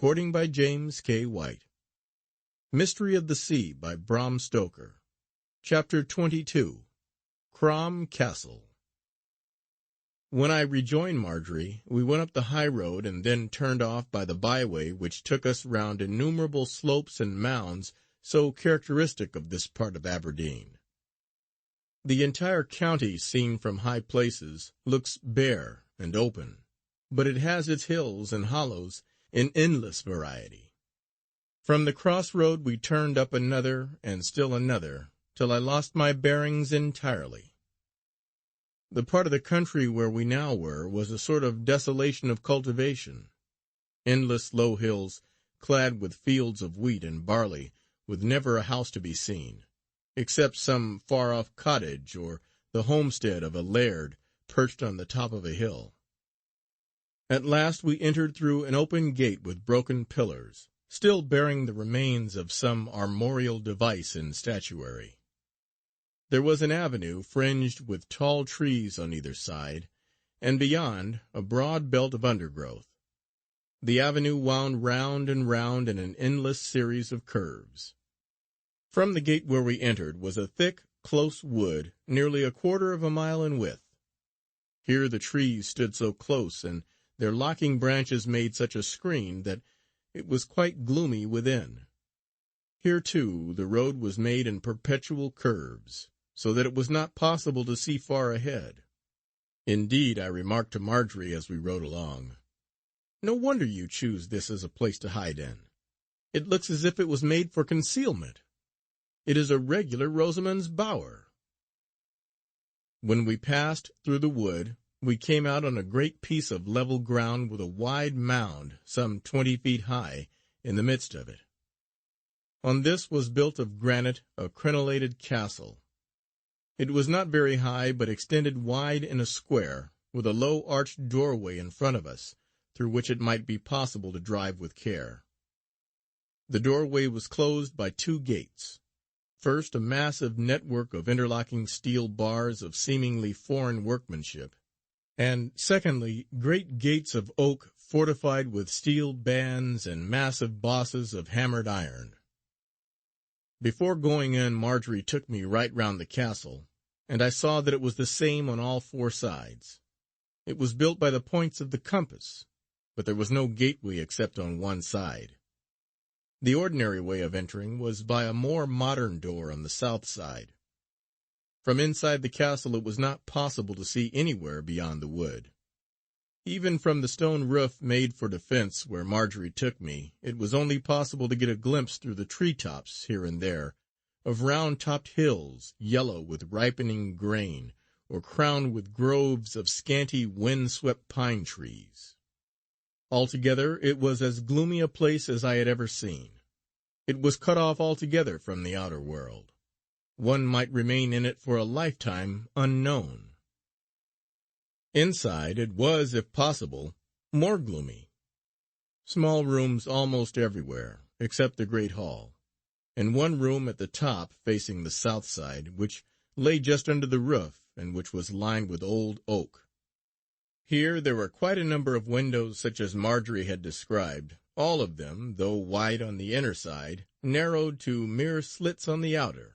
Recording by James K. White. Mystery of the Sea by Bram Stoker. Chapter 22. Crom Castle. When I rejoined Marjorie, we went up the high road and then turned off by the byway which took us round innumerable slopes and mounds so characteristic of this part of Aberdeen. The entire county, seen from high places, looks bare and open, but it has its hills and hollows in endless variety. From the cross road we turned up another and still another, till I lost my bearings entirely. The part of the country where we now were was a sort of desolation of cultivation. Endless low hills, clad with fields of wheat and barley, with never a house to be seen, except some far-off cottage or the homestead of a laird perched on the top of a hill. At last we entered through an open gate with broken pillars, still bearing the remains of some armorial device in statuary. There was an avenue fringed with tall trees on either side, and beyond a broad belt of undergrowth. The avenue wound round and round in an endless series of curves. From the gate where we entered was a thick, close wood, nearly a quarter of a mile in width. Here the trees stood so close, and their locking branches made such a screen, that it was quite gloomy within. Here, too, the road was made in perpetual curves, so that it was not possible to see far ahead. Indeed, I remarked to Marjorie as we rode along, "No wonder you choose this as a place to hide in. It looks as if it was made for concealment. It is a regular Rosamund's Bower." When we passed through the wood, we came out on a great piece of level ground with a wide mound, some 20 feet high, in the midst of it. On this was built of granite a crenellated castle. It was not very high, but extended wide in a square, with a low arched doorway in front of us, through which it might be possible to drive with care. The doorway was closed by 2 gates. First, a massive network of interlocking steel bars of seemingly foreign workmanship, and secondly, great gates of oak fortified with steel bands and massive bosses of hammered iron. Before going in, Marjorie took me right round the castle, and I saw that it was the same on all 4 sides. It was built by the points of the compass, but there was no gateway except on one side. The ordinary way of entering was by a more modern door on the south side. From inside the castle it was not possible to see anywhere beyond the wood. Even from the stone roof made for defence where Marjorie took me, it was only possible to get a glimpse through the tree tops, here and there, of round-topped hills, yellow with ripening grain, or crowned with groves of scanty wind-swept pine trees. Altogether it was as gloomy a place as I had ever seen. It was cut off altogether from the outer world. One might remain in it for a lifetime unknown. Inside it was, if possible, more gloomy. Small rooms almost everywhere, except the great hall, and one room at the top facing the south side, which lay just under the roof, and which was lined with old oak. Here there were quite a number of windows such as Marjorie had described, all of them, though wide on the inner side, narrowed to mere slits on the outer.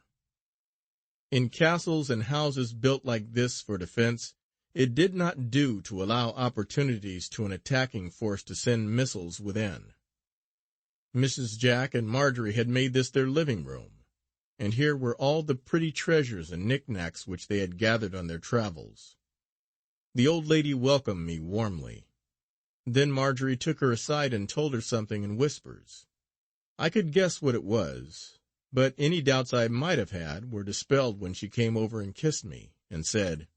In castles and houses built like this for defence, it did not do to allow opportunities to an attacking force to send missiles within. Mrs. Jack and Marjorie had made this their living room, and here were all the pretty treasures and knick-knacks which they had gathered on their travels. The old lady welcomed me warmly. Then Marjorie took her aside and told her something in whispers. I could guess what it was, but any doubts I might have had were dispelled when she came over and kissed me, and said,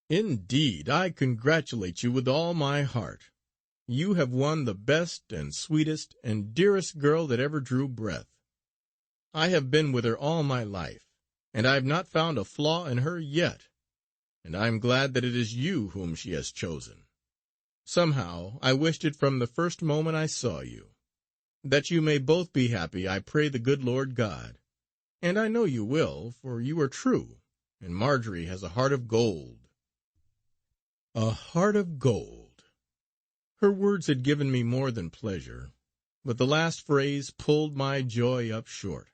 "Indeed, I congratulate you with all my heart. You have won the best and sweetest and dearest girl that ever drew breath. I have been with her all my life, and I have not found a flaw in her yet, and I am glad that it is you whom she has chosen. Somehow I wished it from the first moment I saw you. That you may both be happy, I pray the good Lord God, and I know you will, for you are true, and Marjorie has a heart of gold." A heart of gold! Her words had given me more than pleasure. but the last phrase pulled my joy up short.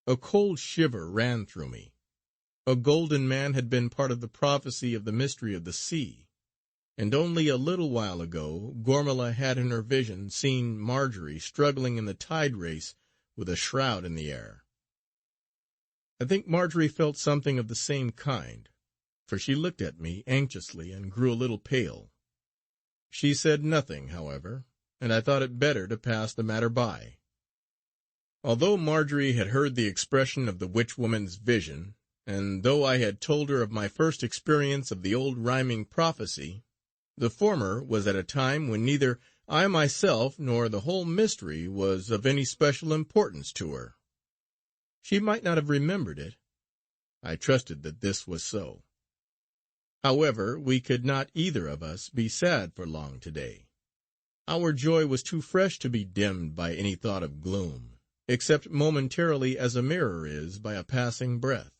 A cold shiver ran through me. A golden man had been part of the prophecy of the mystery of the sea, and only a little while ago Gormala had in her vision seen Marjorie struggling in the tide race with a shroud in the air. I think Marjorie felt something of the same kind, for she looked at me anxiously and grew a little pale. She said nothing, however, and I thought it better to pass the matter by. Although Marjorie had heard the expression of the witch-woman's vision, and though I had told her of my first experience of the old rhyming prophecy, the former was at a time when neither I myself nor the whole mystery was of any special importance to her. She might not have remembered it. I trusted that this was so. However, we could not either of us be sad for long today. Our joy was too fresh to be dimmed by any thought of gloom, except momentarily as a mirror is by a passing breath.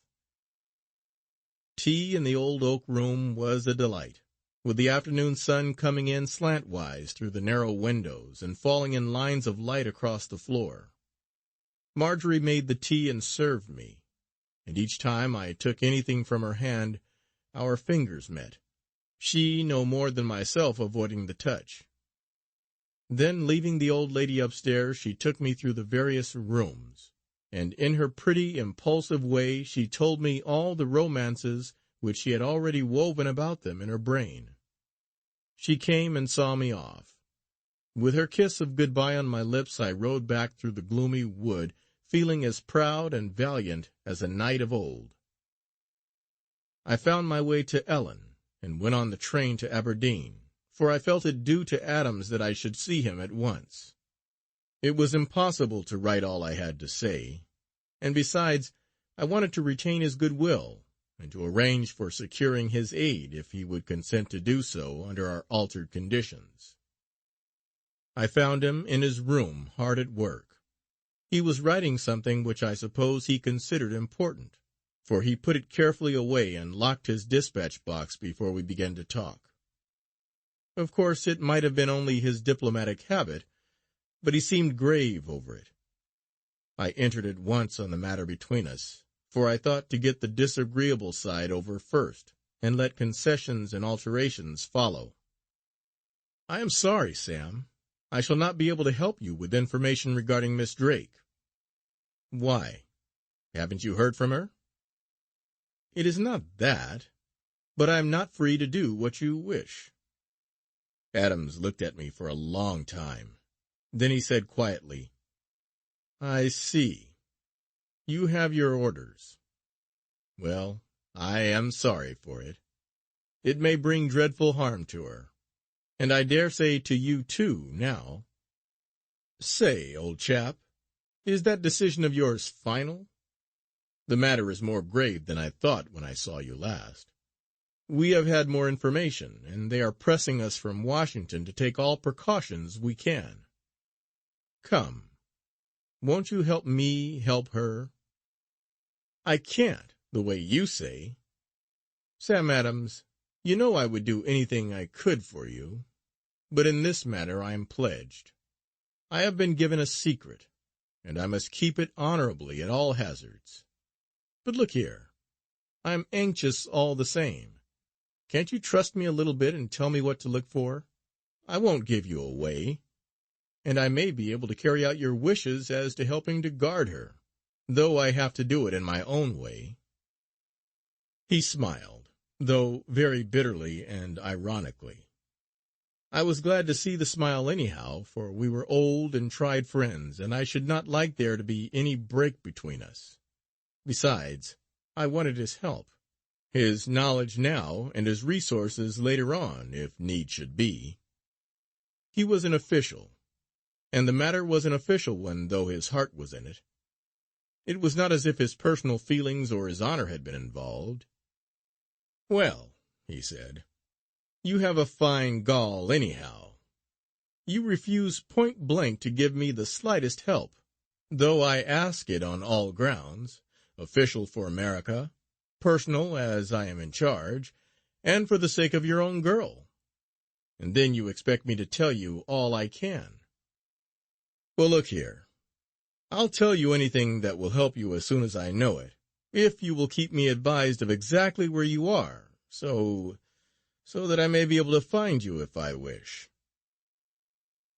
Tea in the old oak room was a delight, with the afternoon sun coming in slantwise through the narrow windows and falling in lines of light across the floor. Marjorie made the tea and served me, and each time I took anything from her hand our fingers met, she no more than myself avoiding the touch. Then, leaving the old lady upstairs, she took me through the various rooms, and in her pretty, impulsive way she told me all the romances which she had already woven about them in her brain. She came and saw me off. With her kiss of good-bye on my lips, I rode back through the gloomy wood, feeling as proud and valiant as a knight of old. I found my way to Ellon, and went on the train to Aberdeen, for I felt it due to Adams that I should see him at once. It was impossible to write all I had to say, and besides, I wanted to retain his good will, and to arrange for securing his aid if he would consent to do so under our altered conditions. I found him in his room, hard at work. He was writing something which I suppose he considered important, for he put it carefully away and locked his dispatch box before we began to talk. Of course it might have been only his diplomatic habit, but he seemed grave over it. I entered at once on the matter between us, for I thought to get the disagreeable side over first, and let concessions and alterations follow. "I am sorry, Sam. I shall not be able to help you with information regarding Miss Drake." "Why? Haven't you heard from her?" "It is not that, but I am not free to do what you wish." Adams looked at me for a long time. Then he said quietly, "I see. You have your orders. Well, I am sorry for it. It may bring dreadful harm to her, and I dare say to you too, now. Say, old chap, is that decision of yours final? The matter is more grave than I thought when I saw you last. We have had more information, and they are pressing us from Washington to take all precautions we can. Come, won't you help me help her?" "I can't, the way you say. Sam Adams, you know I would do anything I could for you, but in this matter I am pledged. I have been given a secret, and I must keep it honorably at all hazards. But look here, I am anxious all the same. Can't you trust me a little bit and tell me what to look for? I won't give you away, and I may be able to carry out your wishes as to helping to guard her, though I have to do it in my own way." He smiled, though very bitterly and ironically. I was glad to see the smile anyhow, for we were old and tried friends, and I should not like there to be any break between us. Besides, I wanted his help, his knowledge now, and his resources later on, if need should be. He was an official, and the matter was an official one, though his heart was in it. It was not as if his personal feelings or his honor had been involved. "Well," he said, "you have a fine gall, anyhow. You refuse point blank to give me the slightest help, though I ask it on all grounds, official for America, personal as I am in charge, and for the sake of your own girl. And then you expect me to tell you all I can." Well, look here. I'll tell you anything that will help you as soon as I know it, if you will keep me advised of exactly where you are, so that I may be able to find you if I wish."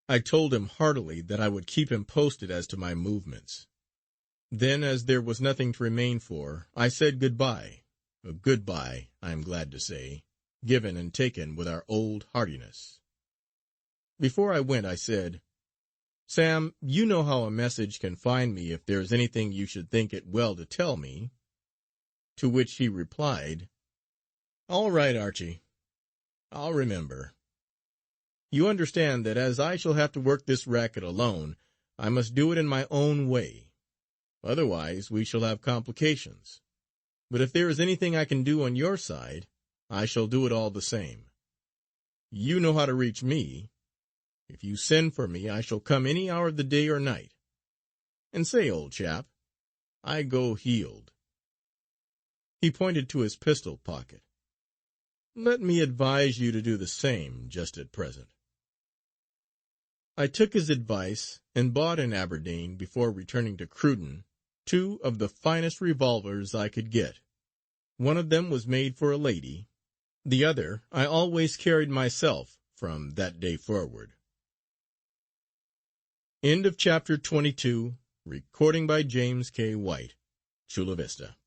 I told him heartily that I would keep him posted as to my movements. Then, as there was nothing to remain for, I said good-bye, a good-bye, I am glad to say, given and taken with our old heartiness. Before I went I said, "Sam, you know how a message can find me if there is anything you should think it well to tell me." To which he replied, "All right, Archie, I'll remember. You understand that as I shall have to work this racket alone, I must do it in my own way. Otherwise we shall have complications. But if there is anything I can do on your side, I shall do it all the same. You know how to reach me. If you send for me, I shall come any hour of the day or night. And say, old chap, I go heeled." He pointed to his pistol pocket. "Let me advise you to do the same just at present." I took his advice, and bought in Aberdeen, before returning to Cruden, 2 of the finest revolvers I could get. One of them was made for a lady, the other I always carried myself from that day forward. End of chapter 22. Recording by James K. White. Chula Vista.